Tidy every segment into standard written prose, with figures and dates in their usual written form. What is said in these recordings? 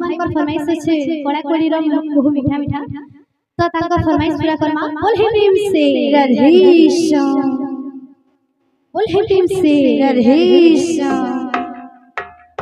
मानकर फरमाइश আছে কড়া কড়ির বহু মিঠা মিঠা তো তাଙ୍କ फरमाइश पूरा करमा बोल हे प्रेम से राधेश्याम बोल हे प्रेम से राधेश्याम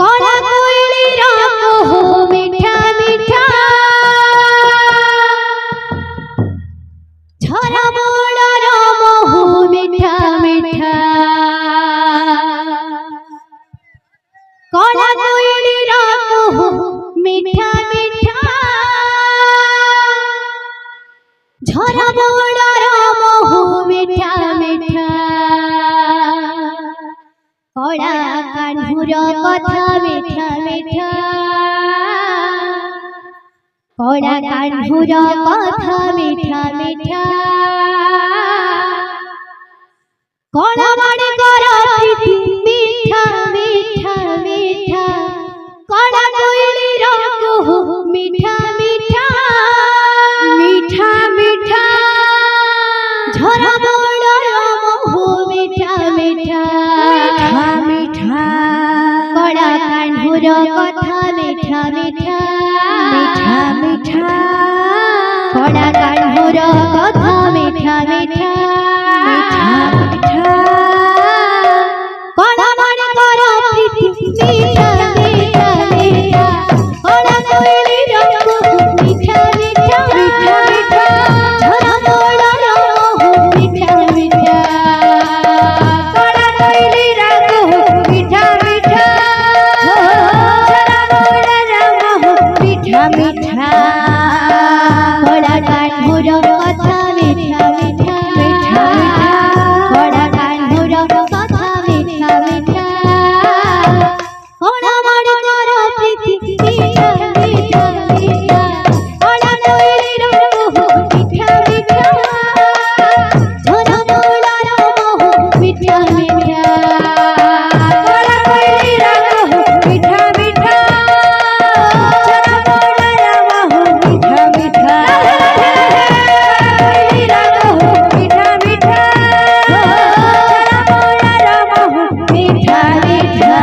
कड़ा कोयली रात हो मीठा मीठा झरा मोड़ा राम हो मीठा मीठा कड़ा कोयली रात हो मीठा मीठा झरा मोड़ा राम हो मीठा मीठा कड़ा कान्हुर कथा मीठा मीठा कड़ा कान्हुर कथा मीठा मीठा कड़ा माने करा मीठा मीठा मीठा कड़ा कोयली रंग हो मीठा मीठा मीठा मीठा झरा मोड़ा राम हो मीठा मीठा मीठा कड़ा कान्हुर कथा मीठा मीठा मीठा मीठा कड़ा कान्हुर कथा मीठा मीठा मीठा कड़ा माने करा मीठा मीठा मीठा कड़ा कोयली रंग मीठा मीठा मीठा मीठा झरा मोड़ा राम हो मीठा मीठा कड़ा कोयली रंग मीठा मीठा झरा मोड़ा राम हो मीठा मीठा कड़ा कान्हुर कथा मीठा मीठा मीठा कड़ा कान्हुर कथा मीठा मीठा कड़ा माने करा मीठा मीठा मीठा कड़ा कोयली रंग मीठा मीठा झरा मोड़ा राम हो मीठा मीठा कड़ा कोयली रंग मीठा मीठा झरा मोड़ा राम हो मीठा मीठा कोयली रंग मीठा मीठा झरा मोड़ा राम हो मीठा मीठा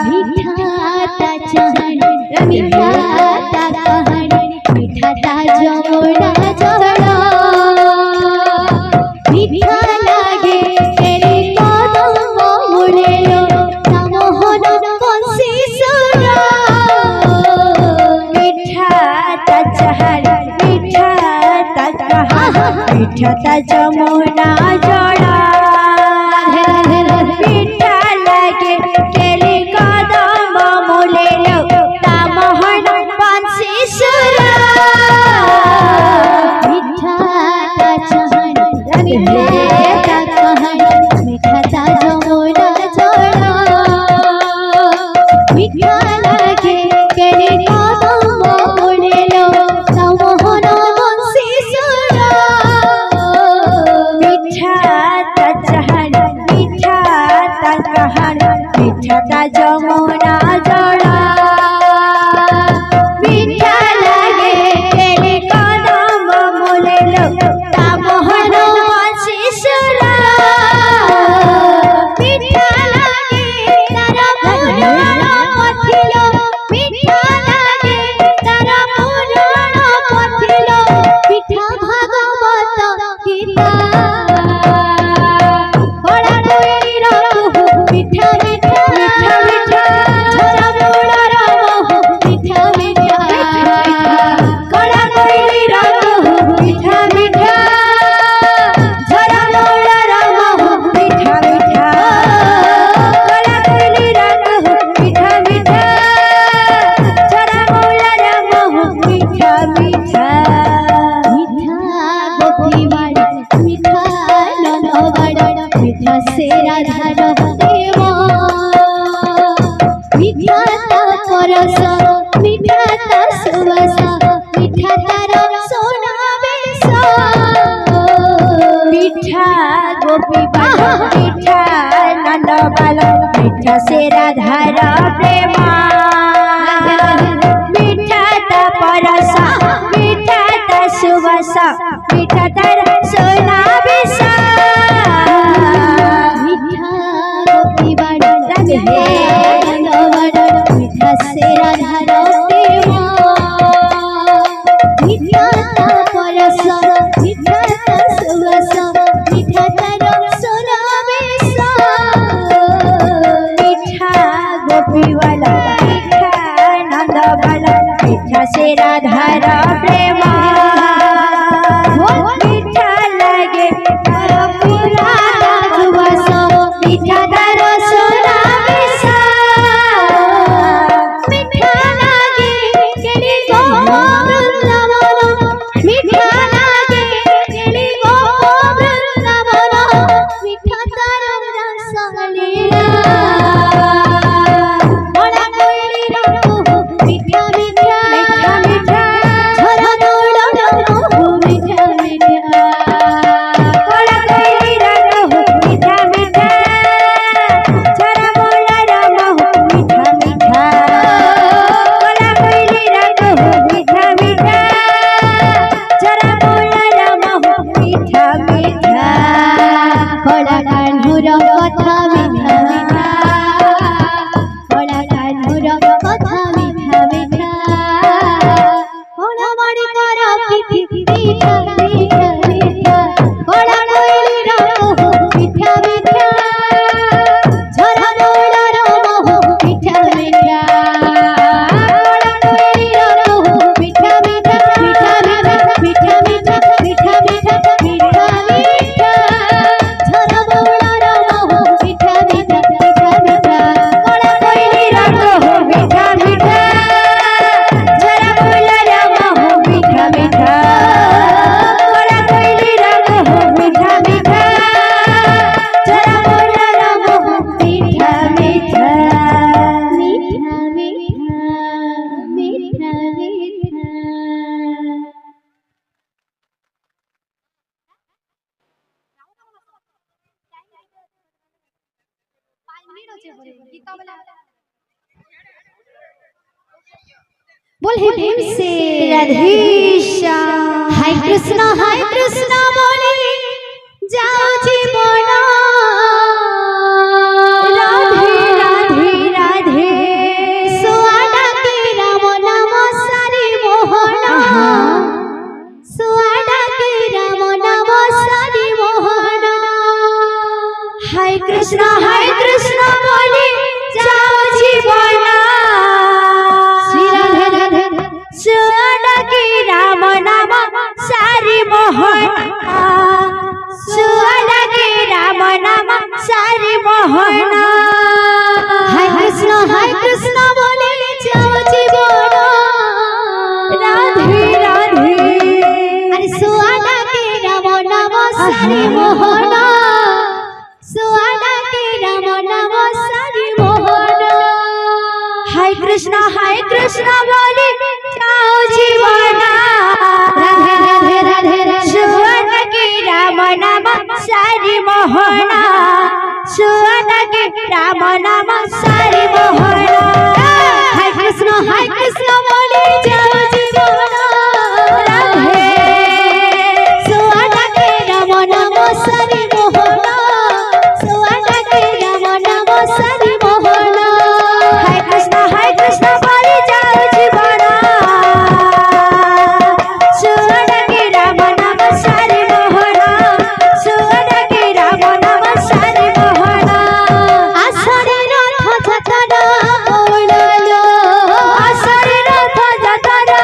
मीठा ता चहन मीठा ता कहन मीठा ता जमुना जड़ा मीठा लागे तेरे कदम मुड़े लो मोहन बंसी सुरा मीठा ता चहन मीठा ता कहन मीठा ता जमुना जड़ा मीठा लागे तेरे कदम मुड़े लो मोहन बंसी सुरा मीठा ता चहन मीठा ता कहन मीठा ता जमुना जड़ा मीठा लागे तेरे कदम मुड़े लो मोहन बंसी सुरा मीठा ता चहन मीठा ता कहन मीठा ता जमुना जड़ा मीठा लागे तेरे कदम मुड़े लो मोहन बंसी सुरा मीठा लागे तारा पुराण पथिलो मीठा लागे तारा पुराण पथिलो मीठा भागवत गीता कड़ा कोयली रंग मीठा मीठा मीठा मीठा झरा मोड़ा राम हो मीठा मीठा कड़ा कोयली रंग मीठा मीठा झरा मोड़ा राम हो मीठा मीठा कड़ा कोयली रंग मीठा मीठा झरा मोड़ा राम हो मीठा मीठा मीठा गोपी बाड़ा मीठा नन बाड़ा मीठा से राधा देव मीठा ता परस मीठा ता सुवास मीठा तारा सोना बेस मीठा गोपी बाला मीठा नंद बाला मीठा से राधार प्रेम मीठा ता परस मीठा ता सुवास मीठा तारा सोना बेस मीठा गोपी बाड़ा मीठा से राधार मीठा से राधार प्रेम मीठा लगे पूरा रस मीठा दर सोना मीठा लगे केली गो वृंदावन मीठा लगे केली गो वृंदावन मीठा दर रस लीला बड़ा कोयली रंग मीठा मीठा मीठा मीठा झरा दौड़ मीठा मीठा बड़ा कोयली रंग मीठा मीठा झरा दौड़ मीठा मीठा बड़ा कोयली रंग मीठा मीठा झरा दौड़ मीठा मीठा कला कान्हुर कथा मीठा मीठा कला कान्हुर कथा मीठा मीठा कोणामणि कर पिठी मीठा मीठा मीठा कला कोयली रंग मीठा मीठा झरा दौड़ मीठा मीठा कला कोयली रंग मीठा मीठा मीठा मीठा मीठा मीठा मीठा मीठा मीठा झरा दौड़ मीठा मीठा मीठा मीठा कला कोयली रंग मीठा मीठा झरा दौड़ मीठा मीठा कला कोयली रंग मीठा मीठा झरा दौड़ मीठा मीठा मीठा मीठा मीठा मीठा बोल हे प्रेम से राधेश्याम हाय कृष्ण बोले जाओ जीवन राधे राधे राधे सुआडा के राम नाम सारी मोहन सुआडा के राम नाम सारी मोहन हाय कृष्ण बोले जाओ जीवन श्री राधे राधे सुआडा के राम नाम सारी मोहन सुआडा के राम नाम सारी मोहन हाय कृष्ण बोले जाओ जीवन राधे राधे अरे सुआडा के राम नाम सारी मोहन सुआडा के राम नाम सारी मोहन हाय कृष्ण बोले जाओ जीवन राधे राधे राधे राधे सुवर्ण के राम नाम सारी मोहन सुवर्ण के राम नाम सारी मोहन हाय कृष्ण बोले जाओ जीवन राधे सुआडा के राम नाम सारी मोहन सुआडा के राम नाम सारी मोहन हाय कृष्ण बोले जाओ जीवन सुवर्ण के राम नाम सारी मोहन सुवर्ण के राम नाम सारी मोहन आषाढ़ी रथ जात्रा बोलो आषाढ़ी रथ जात्रा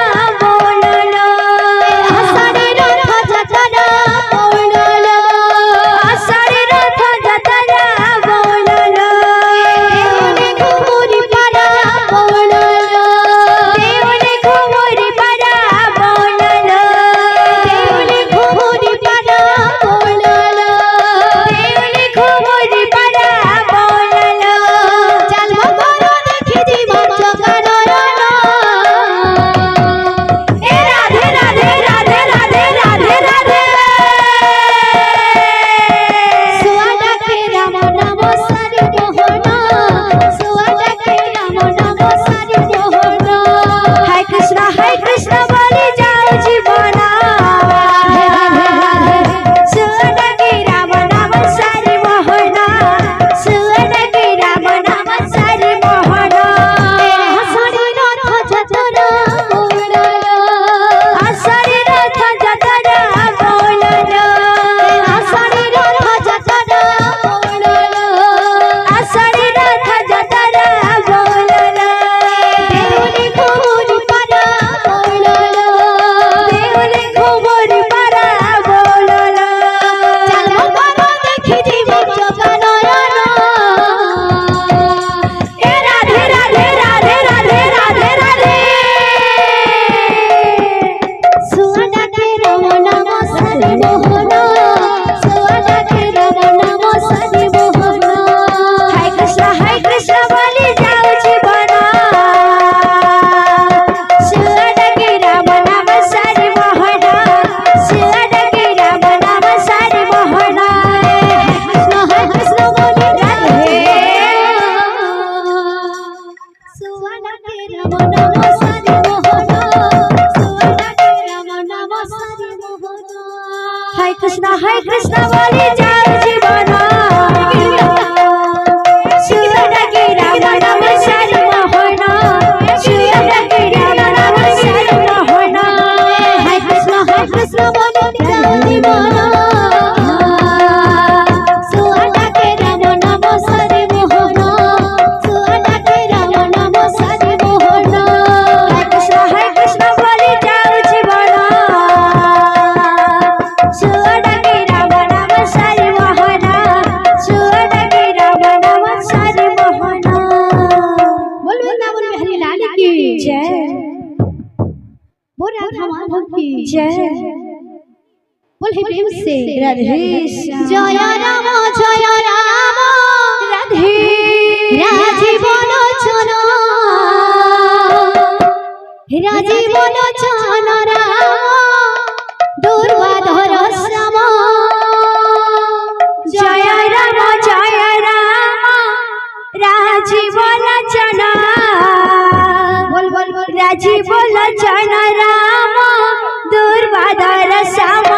बोल राधा माधव की जय बोल हे प्रेम से राधे श्याम जय राम राधे राजीव लोचन राजीव लोचन राम दुर्वाधर श्याम जय राम राजीव लोचन बोल बोल बोल राजीव लोचन राम दुर्वाधर श्याम